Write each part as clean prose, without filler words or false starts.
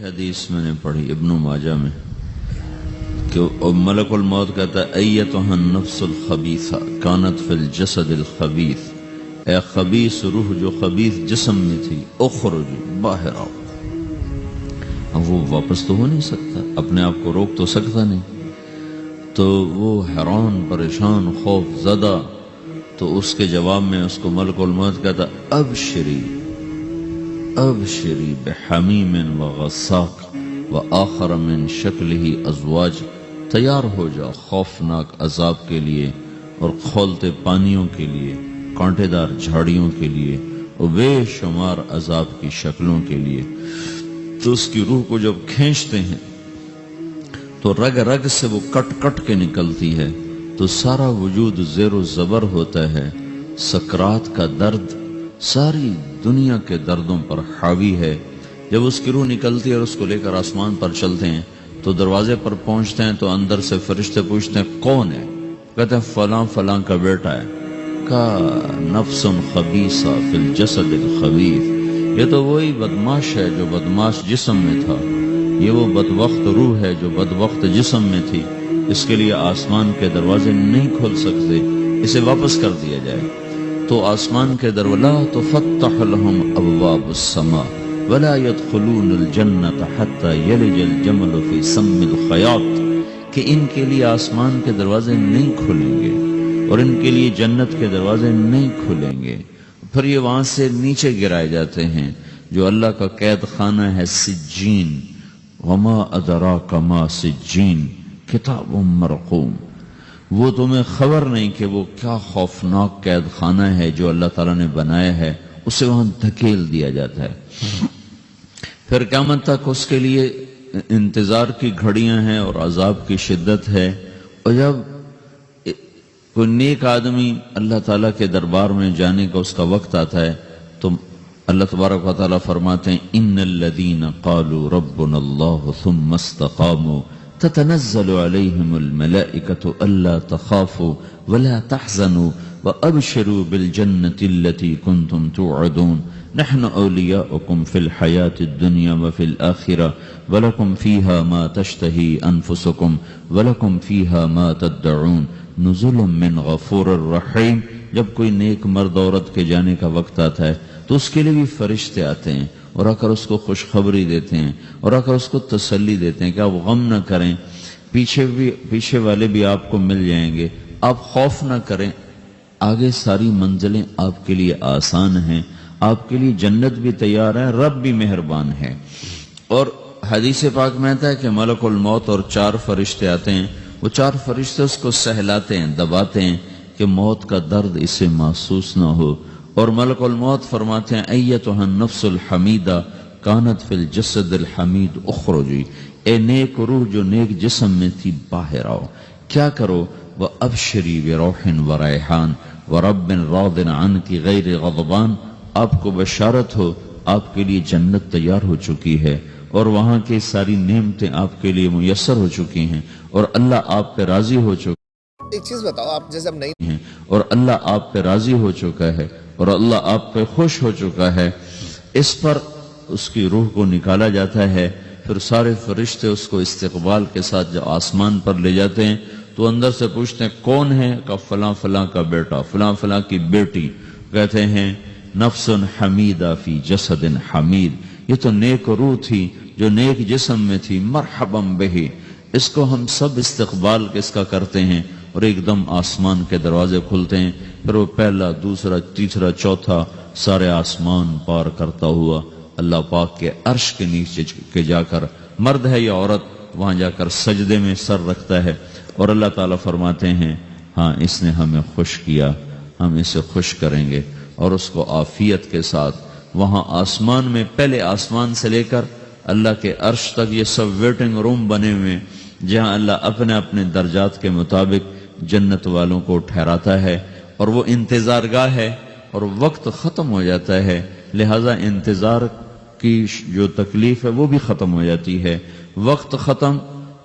حدیث میں نے پڑھی ابن ماجہ میں کہ ملک الموت کہتا ہے ایتها النفس الخبیثہ کانت فی الجسد الخبیث، اے خبیث روح جو خبیث جسم میں تھی، اخرج باہر آؤ۔ اب وہ واپس تو ہو نہیں سکتا، اپنے آپ کو روک تو سکتا نہیں، تو وہ حیران پریشان خوف زدہ، تو اس کے جواب میں اس کو ملک الموت کہتا ابشری ابشری بحمیم وغساق وآخر من شکلہ ازواج، تیار ہو جا خوفناک عذاب کے لیے اور کھولتے پانیوں کے لیے، کانٹے دار جھاڑیوں کے لیے اور بے شمار عذاب کی شکلوں کے لیے۔ تو اس کی روح کو جب کھینچتے ہیں تو رگ رگ سے وہ کٹ کٹ کے نکلتی ہے، تو سارا وجود زیر و زبر ہوتا ہے، سکرات کا درد ساری دنیا کے دردوں پر حاوی ہے۔ جب اس کی روح نکلتی ہے اور اس کو لے کر آسمان پر چلتے ہیں تو دروازے پر پہنچتے ہیں تو اندر سے فرشتے پوچھتے ہیں کون ہے؟ کہتے ہیں فلاں فلاں کا بیٹا ہے۔ کا نفس خبیثہ فی الجسد الخبیث، یہ تو وہی بدماش ہے جو بدماش جسم میں تھا، یہ وہ بدبخت روح ہے جو بدبخت جسم میں تھی، اس کے لیے آسمان کے دروازے نہیں کھل سکتے، اسے واپس کر دیا جائے۔ تو آسمان کے دروازے لا تفتح لهم ابواب السماء ولا يدخلون الجنة حتى يلج الجمل في سم الخياط، کہ ان کے لیے آسمان کے دروازے نہیں کھلیں گے اور ان کے لیے جنت کے دروازے نہیں کھلیں گے، پھر یہ وہاں سے نیچے گرائے جاتے ہیں جو اللہ کا قید خانہ ہے سجین۔ وما ادراک ما سجین کتاب مرقوم، وہ تمہیں خبر نہیں کہ وہ کیا خوفناک قید خانہ ہے جو اللہ تعالیٰ نے بنایا ہے، اسے وہاں دھکیل دیا جاتا ہے۔ پھر قیامت تک اس کے لیے انتظار کی گھڑیاں ہیں اور عذاب کی شدت ہے۔ اور جب کوئی نیک آدمی اللہ تعالیٰ کے دربار میں جانے کا اس کا وقت آتا ہے تو اللہ تبارک و تعالیٰ فرماتے ہیں ان الذین قالوا ربنا اللہ ثم استقاموا تتنزل علیہم الملائکۃ الا تخافوا ولا تحزنوا وابشروا بالجنة التي كنتم توعدون نحن اولیاؤکم فی الحیاة الدنیا وفی الآخرة ولکم فیہا ما تشتہی انفسکم ولکم فیہا ما تدعون نزل من غفور الرحیم۔ جب کوئی نیک مرد عورت کے جانے کا وقت آتا ہے تو اس کے لیے بھی فرشتے آتے ہیں اور آ کر اس کو خوشخبری دیتے ہیں اور آ کر اس کو تسلی دیتے ہیں کہ آپ غم نہ کریں، پیچھے والے بھی آپ کو مل جائیں گے، آپ خوف نہ کریں، آگے ساری منزلیں آپ کے لیے آسان ہیں، آپ کے لیے جنت بھی تیار ہے، رب بھی مہربان ہے۔ اور حدیث پاک میں آتا ہے کہ ملک الموت اور 4 فرشتے آتے ہیں، وہ 4 فرشتے اس کو سہلاتے ہیں، دباتے ہیں کہ موت کا درد اسے محسوس نہ ہو۔ اور ملک الموت فرماتے ہیں ایتها النفس الحمیدہ کانت فی الجسد الحمید اخرجی، اے نیک روح جو نیک جسم میں تھی باہر آؤ۔ کیا کرو؟ وابشری بروح وریحان ورب راض عنک غیر غضبان، آپ کو بشارت ہو آپ کے لیے جنت تیار ہو چکی ہے اور وہاں کی ساری نعمتیں آپ کے لیے میسر ہو چکی ہیں اور اللہ آپ پہ راضی ہو چکا ہے۔ ایک چیز بتاؤ، آپ جیسے اب نہیں ہیں اور اللہ آپ پہ راضی ہو چکا ہے اور اللہ آپ پہ خوش ہو چکا ہے۔ اس پر اس کی روح کو نکالا جاتا ہے، پھر سارے فرشتے اس کو استقبال کے ساتھ جب آسمان پر لے جاتے ہیں تو اندر سے پوچھتے ہیں کون ہے؟ کہ فلاں فلاں کا بیٹا، فلاں فلاں کی بیٹی۔ کہتے ہیں نفس حمیدہ فی جسد حمید، یہ تو نیک روح تھی جو نیک جسم میں تھی، مرحبا بہی، اس کو ہم سب استقبال کس کا کرتے ہیں۔ اور ایک دم آسمان کے دروازے کھلتے ہیں، پھر وہ پہلا دوسرا تیسرا چوتھا سارے آسمان پار کرتا ہوا اللہ پاک کے عرش کے نیچے کے جا کر، مرد ہے یا عورت، وہاں جا کر سجدے میں سر رکھتا ہے اور اللہ تعالیٰ فرماتے ہیں ہاں اس نے ہمیں خوش کیا، ہم اسے خوش کریں گے، اور اس کو عافیت کے ساتھ وہاں آسمان میں، پہلے آسمان سے لے کر اللہ کے عرش تک یہ سب ویٹنگ روم بنے ہوئے جہاں اللہ اپنے اپنے درجات کے مطابق جنت والوں کو ٹھہراتا ہے، اور وہ انتظار گاہ ہے اور وقت ختم ہو جاتا ہے، لہذا انتظار کی جو تکلیف ہے وہ بھی ختم ہو جاتی ہے۔ وقت ختم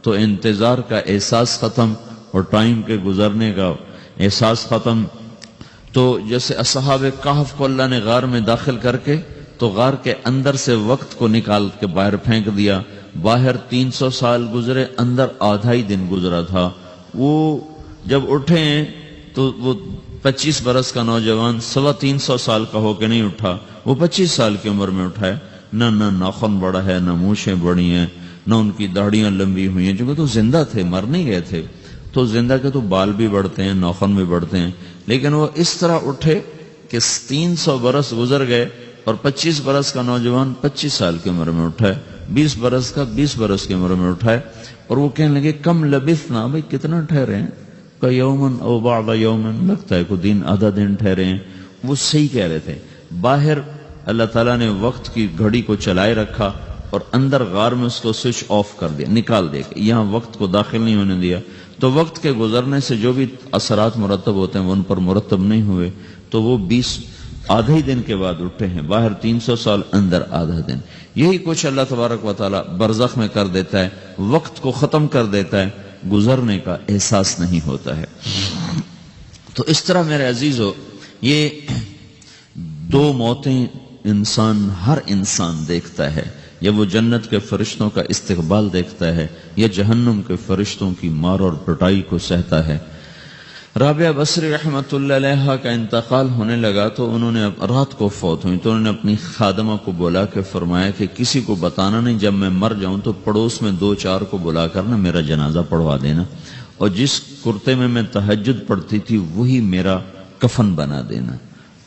تو انتظار کا احساس ختم اور ٹائم کے گزرنے کا احساس ختم۔ تو جیسے اصحاب کہف کو اللہ نے غار میں داخل کر کے تو غار کے اندر سے وقت کو نکال کے باہر پھینک دیا. باہر 300 سال گزرے, اندر آدھا ہی دن گزرا تھا. وہ جب اٹھے ہیں تو وہ 25 برس کا نوجوان 350 سال کا ہو کے نہیں اٹھا, وہ 25 سال کی عمر میں اٹھا ہے. نہ ناخن بڑا ہے, نہ مونچھیں بڑی ہیں, نہ ان کی داڑیاں لمبی ہوئی ہیں, چونکہ تو زندہ تھے, مر نہیں گئے تھے. تو زندہ کے تو بال بھی بڑھتے ہیں, ناخن بھی بڑھتے ہیں, لیکن وہ اس طرح اٹھے کہ 300 برس گزر گئے اور 25 برس کا نوجوان 25 سال کی عمر میں اٹھا ہے, 20 برس کا 20 برس کی عمر میں اٹھا ہے. اور وہ کہنے لگے کم لبثنا, بھائی کتنا ٹھہرے ہیں, کہ یومن او بعض یومن, لگتا ہے کوئی دن آدھا دن ٹھہرے ہیں. وہ صحیح کہہ رہے تھے. باہر اللہ تعالیٰ نے وقت کی گھڑی کو چلائے رکھا اور اندر غار میں اس کو سوئچ آف کر دیا, نکال دیا, یہاں وقت کو داخل نہیں ہونے دیا. تو وقت کے گزرنے سے جو بھی اثرات مرتب ہوتے ہیں وہ ان پر مرتب نہیں ہوئے. تو وہ 20 آدھے ہی دن کے بعد اٹھے ہیں. باہر 300 سال, اندر آدھا دن. یہی کچھ اللہ تبارک و تعالیٰ برزخ میں کر دیتا ہے, وقت کو ختم کر دیتا ہے, گزرنے کا احساس نہیں ہوتا ہے. تو اس طرح میرے عزیزو, یہ دو موتیں ہر انسان دیکھتا ہے. یا وہ جنت کے فرشتوں کا استقبال دیکھتا ہے, یا جہنم کے فرشتوں کی مار اور پٹائی کو سہتا ہے. رابعہ بصری رحمت اللہ علیہ کا انتقال ہونے لگا تو انہوں نے رات کو فوت ہوئی, تو انہوں نے اپنی خادمہ کو بلا کے فرمایا کہ کسی کو بتانا نہیں, جب میں مر جاؤں تو پڑوس میں 2-4 کو بلا کر نا میرا جنازہ پڑھوا دینا, اور جس کرتے میں تہجد پڑھتی تھی وہی میرا کفن بنا دینا,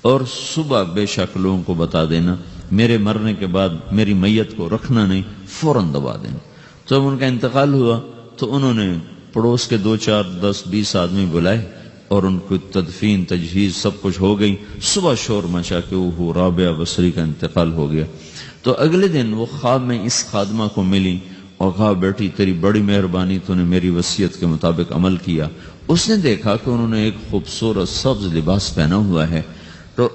اور صبح بے شک لوگوں کو بتا دینا, میرے مرنے کے بعد میری میت کو رکھنا نہیں, فوراً دبا دینا. تو جب ان کا انتقال ہوا تو انہوں نے پڑوس کے 2-4-10-20 آدمی بلائے اور ان کو تدفین تجہیز سب کچھ ہو گئی. صبح شور مچا کہ وہ رابعہ بصری کا انتقال ہو گیا. تو اگلے دن وہ خواب میں اس خادمہ کو ملی اور کہا بیٹی تیری بڑی مہربانی, تو نے میری وصیت کے مطابق عمل کیا. اس نے دیکھا کہ انہوں نے ایک خوبصورت سبز لباس پہنا ہوا ہے. تو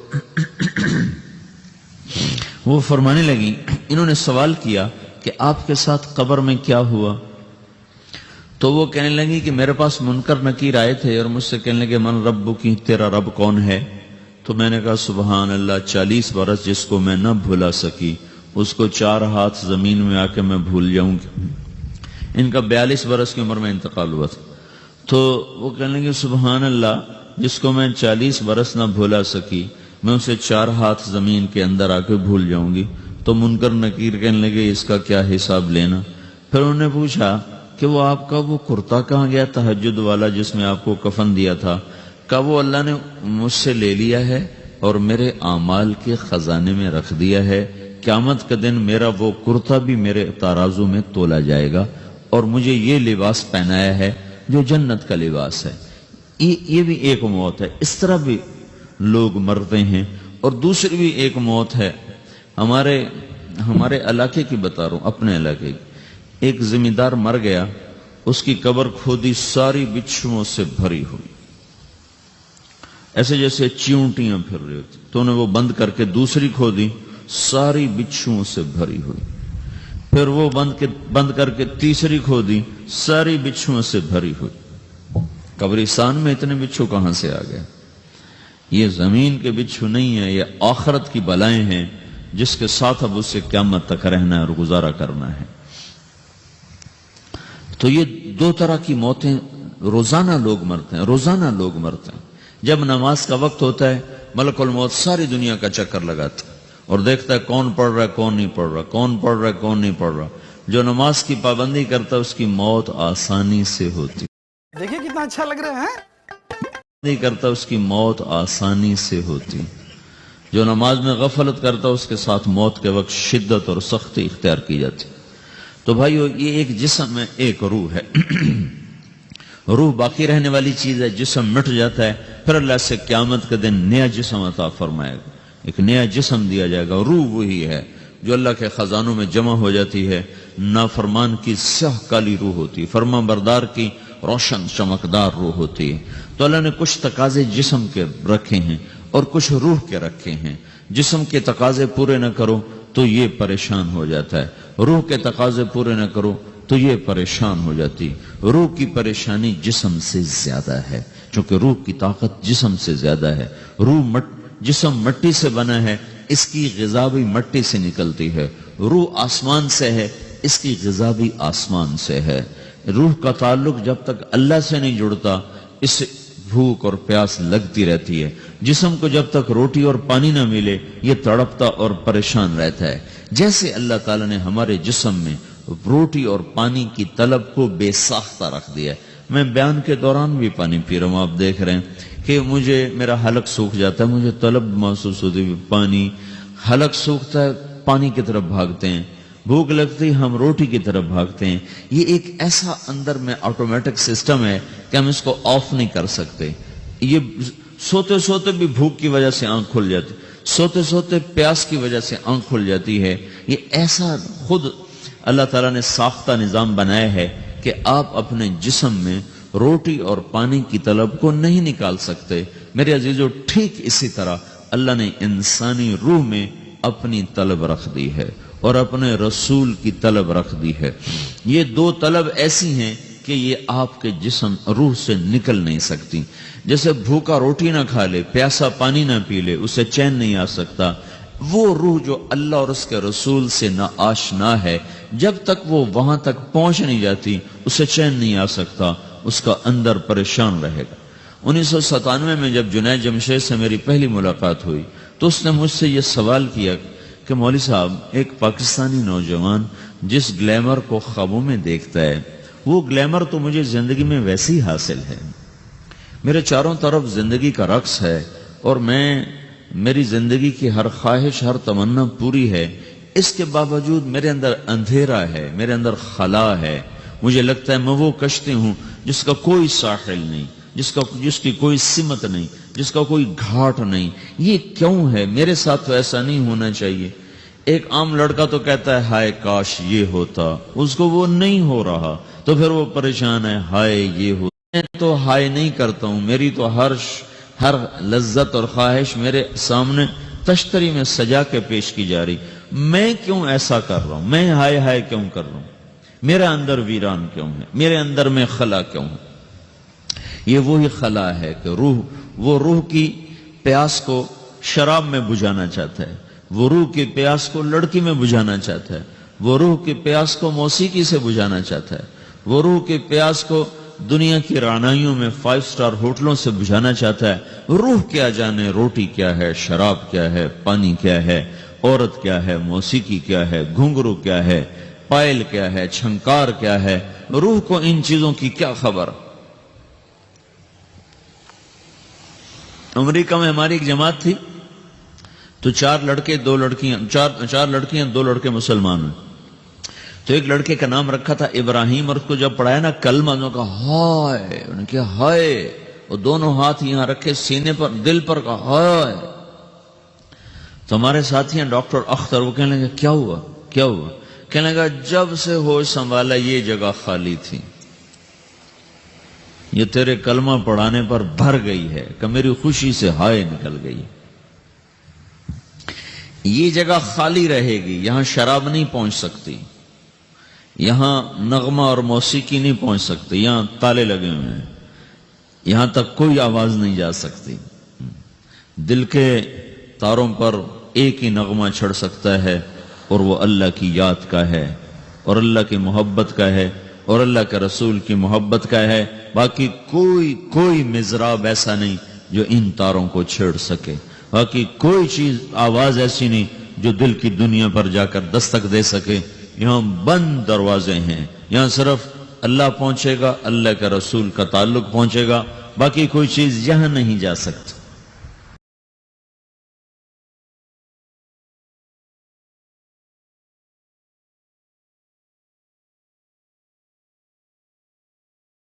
وہ فرمانے لگی, انہوں نے سوال کیا کہ آپ کے ساتھ قبر میں کیا ہوا؟ تو وہ کہنے لگی کہ میرے پاس منکر نکیر آئے تھے اور مجھ سے کہنے لگے من رب کی, تیرا رب کون ہے؟ تو میں نے کہا سبحان اللہ, 40 برس جس کو میں نہ بھولا سکی اس کو 4 ہاتھ زمین میں آ کے میں بھول جاؤں گی. ان کا 42 برس کی عمر میں انتقال ہوا تھا. تو وہ کہنے لگے سبحان اللہ, جس کو میں 40 برس نہ بھولا سکی میں اسے 4 ہاتھ زمین کے اندر آ کے بھول جاؤں گی. تو منکر نکیر کہنے لگے اس کا کیا حساب لینا؟ پھر انہوں نے پوچھا کہ وہ آپ کا وہ کرتا کہاں گیا تہجد والا جس میں آپ کو کفن دیا تھا؟ کہ وہ اللہ نے مجھ سے لے لیا ہے اور میرے اعمال کے خزانے میں رکھ دیا ہے. قیامت کے دن میرا وہ کرتا بھی میرے ترازو میں تولا جائے گا, اور مجھے یہ لباس پہنایا ہے جو جنت کا لباس ہے. یہ بھی ایک موت ہے. اس طرح بھی لوگ مرتے ہیں. اور دوسری بھی ایک موت ہے, ہمارے علاقے کی بتا رہا ہوں, اپنے علاقے کی. ایک زمیندار مر گیا, اس کی قبر کھودی, ساری بچھوؤں سے بھری ہوئی, ایسے جیسے چیونٹیاں پھر رہی ہوتی. تو انہیں وہ بند کر کے دوسری کھودی, ساری بچھوؤں سے بھری ہوئی. پھر وہ بند کر کے تیسری کھودی, ساری بچھوؤں سے بھری ہوئی. قبرستان میں اتنے بچھو کہاں سے آ گئے؟ یہ زمین کے بچھو نہیں ہیں, یہ آخرت کی بلائیں ہیں جس کے ساتھ اب اس سے قیامت تک رہنا ہے اور گزارا کرنا ہے. تو یہ 2 طرح کی موتیں روزانہ لوگ مرتے ہیں, روزانہ لوگ مرتے ہیں. جب نماز کا وقت ہوتا ہے ملک الموت ساری دنیا کا چکر لگاتا ہے اور دیکھتا ہے کون پڑھ رہا ہے کون نہیں پڑھ رہا, کون پڑھ رہا ہے کون نہیں پڑھ رہا. جو نماز کی پابندی کرتا ہے اس کی موت آسانی سے ہوتی. دیکھیں کتنا اچھا لگ رہا ہے. نہیں کرتا اس کی موت آسانی سے ہوتی. جو نماز میں غفلت کرتا اس کے ساتھ موت کے وقت شدت اور سختی اختیار کی جاتی. تو بھائیو, یہ ایک جسم ہے, ایک روح ہے. روح باقی رہنے والی چیز ہے, جسم مٹ جاتا ہے, پھر اللہ سے قیامت کے دن نیا جسم عطا فرمائے گا, ایک نیا جسم دیا جائے گا. روح وہی ہے جو اللہ کے خزانوں میں جمع ہو جاتی ہے. نافرمان کی سیاہ کالی روح ہوتی ہے, فرما بردار کی روشن چمکدار روح ہوتی ہے. تو اللہ نے کچھ تقاضے جسم کے رکھے ہیں اور کچھ روح کے رکھے ہیں. جسم کے تقاضے پورے نہ کرو تو یہ پریشان ہو جاتا ہے, روح کے تقاضے پورے نہ کرو تو یہ پریشان ہو جاتی. روح کی پریشانی جسم سے زیادہ ہے, چونکہ روح کی طاقت جسم سے زیادہ ہے. جسم مٹی سے بنا ہے اس کی غذا بھی مٹی سے نکلتی ہے، روح آسمان سے ہے، اس کی غذا بھی آسمان سے ہے۔ روح کا تعلق جب تک اللہ سے نہیں جڑتا اس سے بھوک اور پیاس لگتی رہتی ہے۔ جسم کو جب تک روٹی اور پانی نہ ملے یہ تڑپتا اور پریشان رہتا ہے۔ جیسے اللہ تعالیٰ نے ہمارے جسم میں روٹی اور پانی کی طلب کو بے ساختہ رکھ دیا ہے۔ میں بیان کے دوران بھی پانی پی رہا ہوں، آپ دیکھ رہے ہیں کہ مجھے میرا حلق سوکھ جاتا ہے، مجھے طلب محسوس ہوتی ہے پانی، حلق سوکھتا ہے پانی کی طرف بھاگتے ہیں، بھوک لگتی ہم روٹی کی طرف بھاگتے ہیں۔ یہ ایک ایسا اندر میں آٹومیٹک سسٹم ہے کہ ہم اس کو آف نہیں کر سکتے۔ یہ سوتے سوتے بھی بھوک کی وجہ سے آنکھ کھل جاتی، سوتے سوتے پیاس کی وجہ سے آنکھ کھل جاتی ہے۔ یہ ایسا خود اللہ تعالیٰ نے ساختہ نظام بنایا ہے کہ آپ اپنے جسم میں روٹی اور پانی کی طلب کو نہیں نکال سکتے۔ میرے عزیزو، ٹھیک اسی طرح اللہ نے انسانی روح میں اپنی طلب رکھ دی ہے اور اپنے رسول کی طلب رکھ دی ہے۔ یہ دو طلب ایسی ہیں کہ یہ آپ کے جسم روح سے نکل نہیں سکتی۔ جیسے بھوکا روٹی نہ کھا لے، پیاسا پانی نہ پی لے، اسے چین نہیں آ سکتا۔ وہ روح جو اللہ اور اس کے رسول سے نہ آشنا ہے، جب تک وہ وہاں تک پہنچ نہیں جاتی اسے چین نہیں آ سکتا، اس کا اندر پریشان رہے گا۔ 1997 میں جب جنید جمشید سے میری پہلی ملاقات ہوئی تو اس نے مجھ سے یہ سوال کیا کہ مولوی صاحب، ایک پاکستانی نوجوان جس گلیمر کو خوابوں میں دیکھتا ہے وہ گلیمر تو مجھے زندگی میں ویسے ہی حاصل ہے، میرے چاروں طرف زندگی کا رقص ہے اور میری زندگی کی ہر خواہش، ہر تمنا پوری ہے، اس کے باوجود میرے اندر اندھیرا ہے، میرے اندر خلا ہے۔ مجھے لگتا ہے میں وہ کشتی ہوں جس کا کوئی ساحل نہیں، جس کی کوئی سمت نہیں، جس کا کوئی گھاٹ نہیں۔ یہ کیوں ہے؟ میرے ساتھ تو ایسا نہیں ہونا چاہیے۔ ایک عام لڑکا تو کہتا ہے ہائے کاش یہ ہوتا، اس کو وہ نہیں ہو رہا تو پھر وہ پریشان ہے، ہائے یہ ہوتا۔ میں تو ہائے نہیں کرتا ہوں، میری تو ہر لذت اور خواہش میرے سامنے تشتری میں سجا کے پیش کی جا رہی۔ میں کیوں ایسا کر رہا ہوں؟ میں ہائے ہائے کیوں کر رہا ہوں؟ میرے اندر ویران کیوں ہے؟ میرے اندر میں خلا کیوں ہے؟ یہ وہی خلا ہے کہ وہ روح کی پیاس کو شراب میں بجھانا چاہتا ہے، وہ روح کی پیاس کو لڑکی میں بجھانا چاہتا ہے، وہ روح کی پیاس کو موسیقی سے بجھانا چاہتا ہے، وہ روح کی پیاس کو دنیا کی رعنائیوں میں 5 سٹار ہوٹلوں سے بجھانا چاہتا ہے۔ روح کیا جانے روٹی کیا ہے، شراب کیا ہے، پانی کیا ہے، عورت کیا ہے، موسیقی کیا ہے، گھنگرو کیا ہے، پائل کیا ہے، چھنکار کیا ہے، روح کو ان چیزوں کی کیا خبر؟ امریکہ میں ہماری ایک جماعت تھی تو 4 لڑکے 2 لڑکیاں، 4 لڑکیاں 2 لڑکے مسلمان ہیں۔ تو ایک لڑکے کا نام رکھا تھا ابراہیم، اور اس کو جب پڑھایا نا کلمہ، انہوں نے کہا ہائے، انہوں نے کہا ہائے، وہ دونوں ہاتھ یہاں رکھے سینے پر، دل پر، کہا ہائے۔ تو ہمارے ساتھی ہیں ڈاکٹر اختر، وہ کہنے لگے کیا ہوا کیا ہوا؟ کہنے لگا جب سے ہوش سنبھالا یہ جگہ خالی تھی، یہ تیرے کلمہ پڑھانے پر بھر گئی ہے کہ میری خوشی سے ہائے نکل گئی۔ یہ جگہ خالی رہے گی، یہاں شراب نہیں پہنچ سکتی، یہاں نغمہ اور موسیقی نہیں پہنچ سکتی، یہاں تالے لگے ہوئے ہیں، یہاں تک کوئی آواز نہیں جا سکتی۔ دل کے تاروں پر ایک ہی نغمہ چڑھ سکتا ہے اور وہ اللہ کی یاد کا ہے اور اللہ کی محبت کا ہے اور اللہ کے رسول کی محبت کا ہے۔ باقی کوئی مضراب ایسا نہیں جو ان تاروں کو چھیڑ سکے، باقی کوئی چیز آواز ایسی نہیں جو دل کی دنیا پر جا کر دستک دے سکے۔ یہاں بند دروازے ہیں، یہاں صرف اللہ پہنچے گا، اللہ کے رسول کا تعلق پہنچے گا، باقی کوئی چیز یہاں نہیں جا سکتی۔